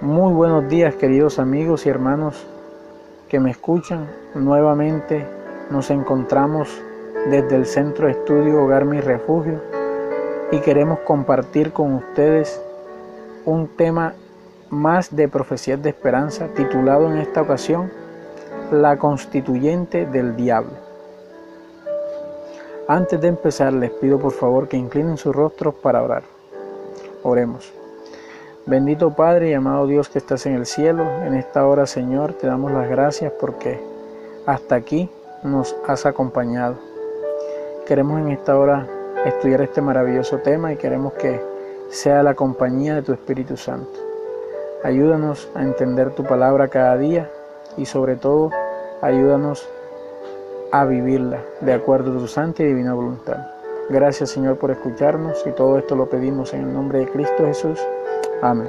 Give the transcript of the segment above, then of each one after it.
Muy buenos días, queridos amigos y hermanos que me escuchan. Nuevamente nos encontramos desde el Centro de Estudio Hogar Mi Refugio y queremos compartir con ustedes un tema más de profecías de esperanza, titulado en esta ocasión La Constituyente del Diablo. Antes de empezar, les pido por favor que inclinen sus rostros para orar. Oremos. Bendito Padre y amado Dios que estás en el cielo, en esta hora, Señor, te damos las gracias porque hasta aquí nos has acompañado. Queremos en esta hora estudiar este maravilloso tema y queremos que sea la compañía de tu Espíritu Santo. Ayúdanos a entender tu palabra cada día y sobre todo, ayúdanos a vivirla de acuerdo a tu santa y divina voluntad. Gracias, Señor, por escucharnos y todo esto lo pedimos en el nombre de Cristo Jesús. Amén.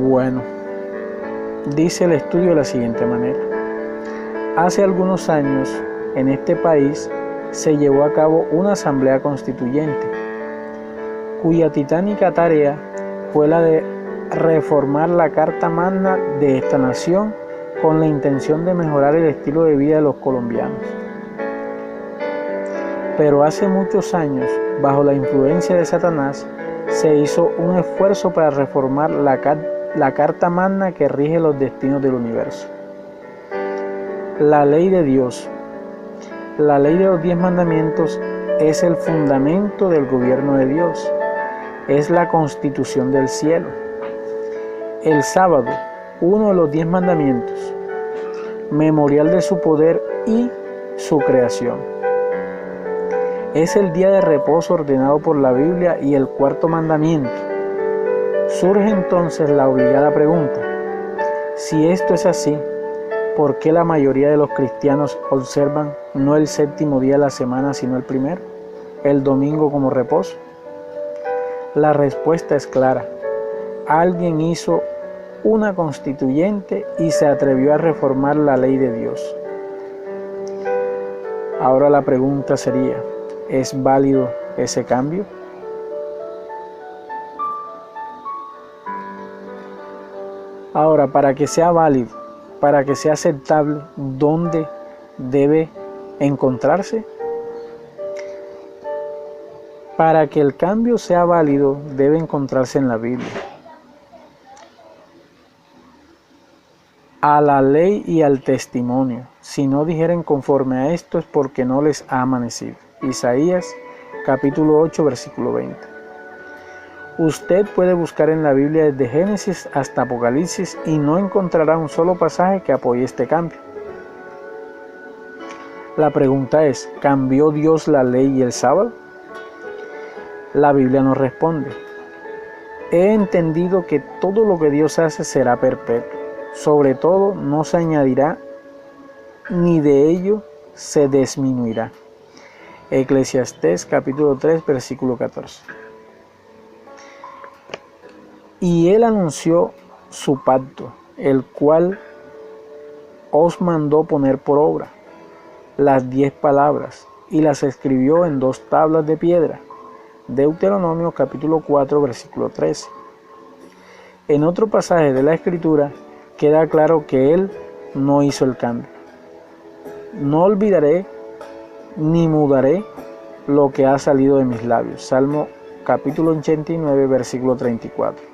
Bueno, dice el estudio de la siguiente manera. Hace algunos años, en este país, se llevó a cabo una asamblea constituyente, cuya titánica tarea fue la de reformar la Carta Magna de esta nación con la intención de mejorar el estilo de vida de los colombianos. Pero hace muchos años, bajo la influencia de Satanás, se hizo un esfuerzo para reformar la Carta Magna que rige los destinos del universo. La ley de Dios, la ley de los 10 mandamientos, es el fundamento del gobierno de Dios, es la constitución del cielo. El sábado, uno de los 10 mandamientos, memorial de su poder y su creación. Es el día de reposo ordenado por la Biblia y el cuarto mandamiento. Surge entonces la obligada pregunta: si esto es así, ¿por qué la mayoría de los cristianos observan no el séptimo día de la semana, sino el primero, el domingo, como reposo? La respuesta es clara. Alguien hizo una constituyente y se atrevió a reformar la ley de Dios. Ahora la pregunta sería: ¿es válido ese cambio? Ahora, para que sea válido, para que sea aceptable, ¿dónde debe encontrarse? Para que el cambio sea válido, debe encontrarse en la Biblia. A la ley y al testimonio. Si no dijeren conforme a esto, es porque no les ha amanecido. Isaías capítulo 8, versículo 20. Usted puede buscar en la Biblia desde Génesis hasta Apocalipsis y no encontrará un solo pasaje que apoye este cambio. La pregunta es: ¿cambió Dios la ley y el sábado? La Biblia nos responde: he entendido que todo lo que Dios hace será perpetuo. Sobre todo no se añadirá, ni de ello se disminuirá. Eclesiastés capítulo 3, versículo 14. Y él anunció su pacto, el cual os mandó poner por obra, las 10 palabras, y las escribió en 2 tablas de piedra. Deuteronomio capítulo 4, versículo 13. En otro pasaje de la Escritura queda claro que él no hizo el cambio. No olvidaré ni mudaré lo que ha salido de mis labios. Salmo capítulo 89, versículo 34.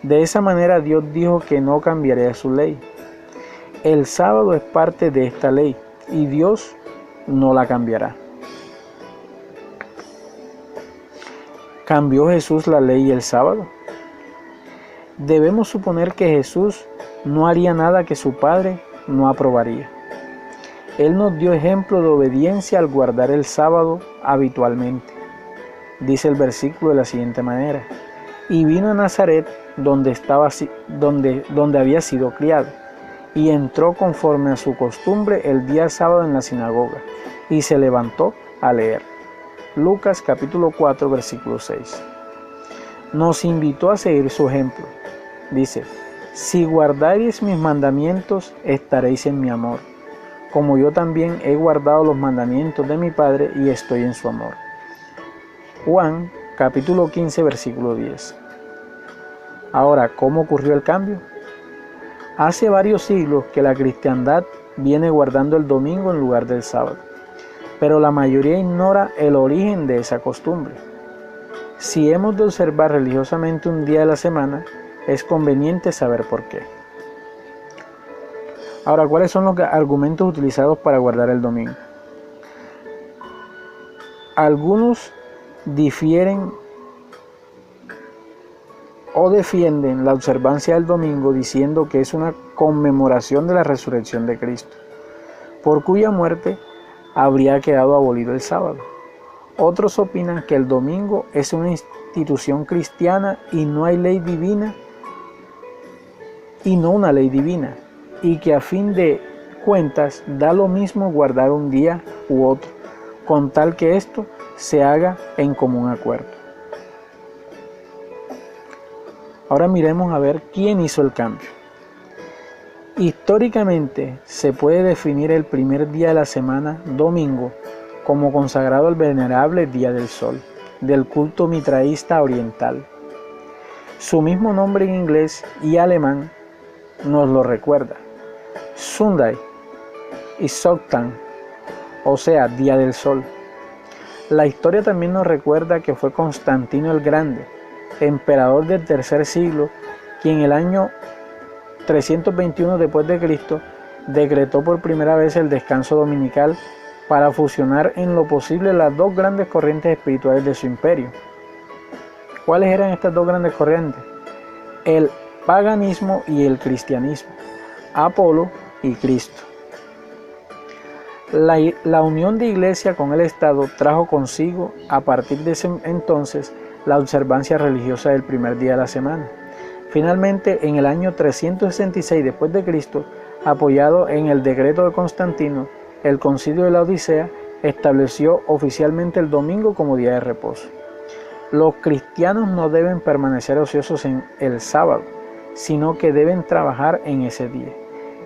De esa manera Dios dijo que no cambiaría su ley. El sábado es parte de esta ley y Dios no la cambiará. ¿Cambió Jesús la ley y el sábado? Debemos suponer que Jesús no haría nada que su Padre no aprobaría. Él nos dio ejemplo de obediencia al guardar el sábado habitualmente. Dice el versículo de la siguiente manera: y vino a Nazaret, donde había sido criado, y entró conforme a su costumbre el día sábado en la sinagoga, y se levantó a leer. Lucas capítulo 4, versículo 6. Nos invitó a seguir su ejemplo. Dice: si guardareis mis mandamientos, estaréis en mi amor, como yo también he guardado los mandamientos de mi Padre y estoy en su amor. Juan capítulo 15, versículo 10. Ahora, ¿cómo ocurrió el cambio? Hace varios siglos que la cristiandad viene guardando el domingo en lugar del sábado, pero la mayoría ignora el origen de esa costumbre. Si hemos de observar religiosamente un día de la semana, es conveniente saber por qué. Ahora, ¿cuáles son los argumentos utilizados para guardar el domingo? Algunos difieren o defienden la observancia del domingo diciendo que es una conmemoración de la resurrección de Cristo, por cuya muerte habría quedado abolido el sábado. Otros opinan que el domingo es una institución cristiana y no hay ley divina, y no una ley divina, y que a fin de cuentas da lo mismo guardar un día u otro, con tal que esto se haga en común acuerdo. Ahora miremos a ver quién hizo el cambio. Históricamente se puede definir el primer día de la semana, domingo, como consagrado al venerable Día del Sol, del culto mitraísta oriental. Su mismo nombre en inglés y alemán nos lo recuerda: Sunday y Sonntag, o sea, Día del Sol. La historia también nos recuerda que fue Constantino el Grande, emperador del tercer siglo, quien en el año 321 después de Cristo decretó por primera vez el descanso dominical para fusionar en lo posible las dos grandes corrientes espirituales de su imperio. ¿Cuáles eran estas dos grandes corrientes? El paganismo y el cristianismo, Apolo y Cristo. La unión de Iglesia con el Estado trajo consigo, a partir de ese entonces, la observancia religiosa del primer día de la semana. Finalmente, en el año 366 después de Cristo, apoyado en el decreto de Constantino, el Concilio de la Odisea estableció oficialmente el domingo como día de reposo. Los cristianos no deben permanecer ociosos en el sábado, sino que deben trabajar en ese día,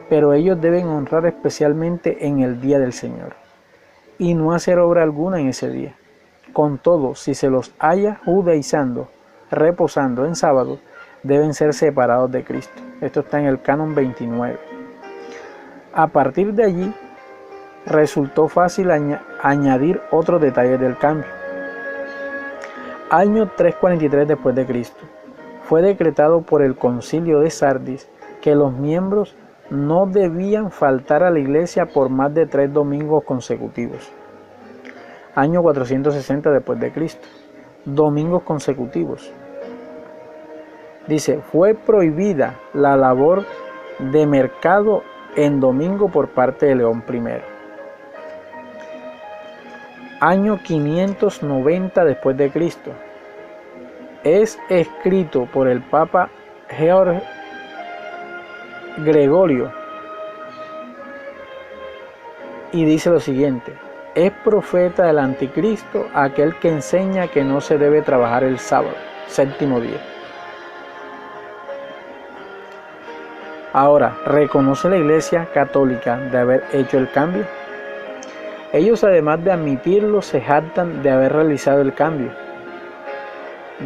pero ellos deben honrar especialmente en el día del Señor, y no hacer obra alguna en ese día. Con todo, si se los halla judaizando, reposando en sábado, deben ser separados de Cristo. Esto está en el Canon 29. A partir de allí, resultó fácil añadir otros detalles del cambio. Año 343 después de Cristo, fue decretado por el Concilio de Sardis que los miembros no debían faltar a la iglesia por más de 3 domingos consecutivos. Año 460 después de Cristo, domingos consecutivos. Dice, fue prohibida la labor de mercado en domingo por parte de León I. Año 590 después de Cristo. Es escrito por el Papa Gregorio y dice lo siguiente: es profeta del anticristo aquel que enseña que no se debe trabajar el sábado, séptimo día. Ahora, ¿reconoce la Iglesia Católica de haber hecho el cambio? Ellos, además de admitirlo, se jactan de haber realizado el cambio.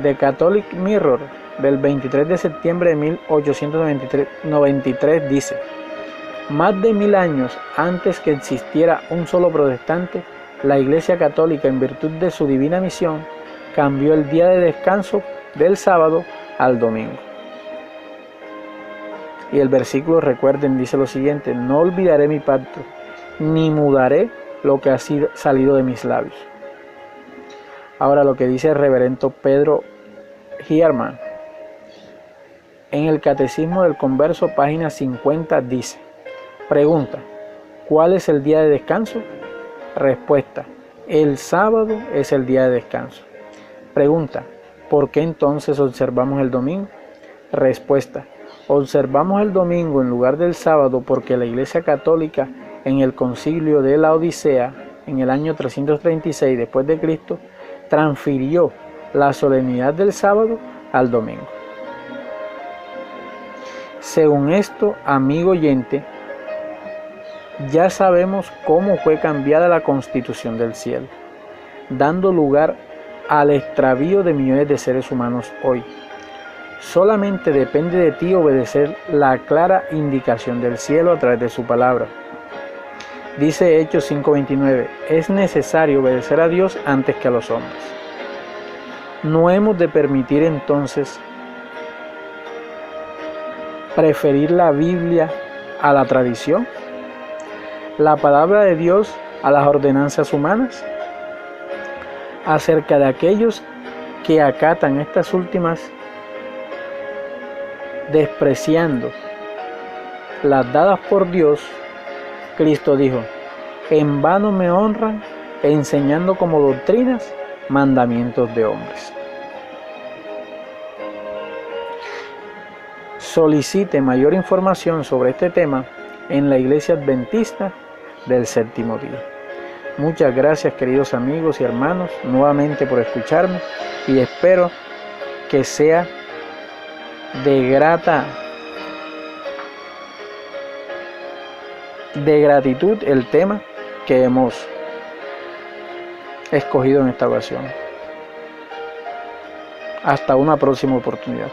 The Catholic Mirror del 23 de septiembre de 1893 dice: más de 1000 años antes que existiera un solo protestante, la Iglesia Católica, en virtud de su divina misión, cambió el día de descanso del sábado al domingo. Y el versículo, recuerden, dice lo siguiente: no olvidaré mi pacto, ni mudaré lo que ha salido de mis labios. Ahora, lo que dice el reverendo Pedro Hierman en el Catecismo del Converso, página 50, dice: pregunta, ¿cuál es el día de descanso? Respuesta: el sábado es el día de descanso. Pregunta: ¿por qué entonces observamos el domingo? Respuesta: observamos el domingo en lugar del sábado porque la Iglesia Católica, en el Concilio de la Odisea, en el año 336 después de Cristo, transfirió la solemnidad del sábado al domingo. Según esto, amigo oyente, ya sabemos cómo fue cambiada la constitución del cielo, dando lugar al extravío de millones de seres humanos hoy. Solamente depende de ti obedecer la clara indicación del cielo a través de su palabra. Dice Hechos 5:29, es necesario obedecer a Dios antes que a los hombres. No hemos de permitir entonces preferir la Biblia a la tradición, la palabra de Dios a las ordenanzas humanas. Acerca de aquellos que acatan estas últimas, despreciando las dadas por Dios, Cristo dijo, en vano me honran, enseñando como doctrinas mandamientos de hombres. Solicite mayor información sobre este tema en la Iglesia Adventista del Séptimo Día. Muchas gracias, queridos amigos y hermanos, nuevamente por escucharme, y espero que sea de gratitud el tema que hemos escogido en esta ocasión. Hasta una próxima oportunidad.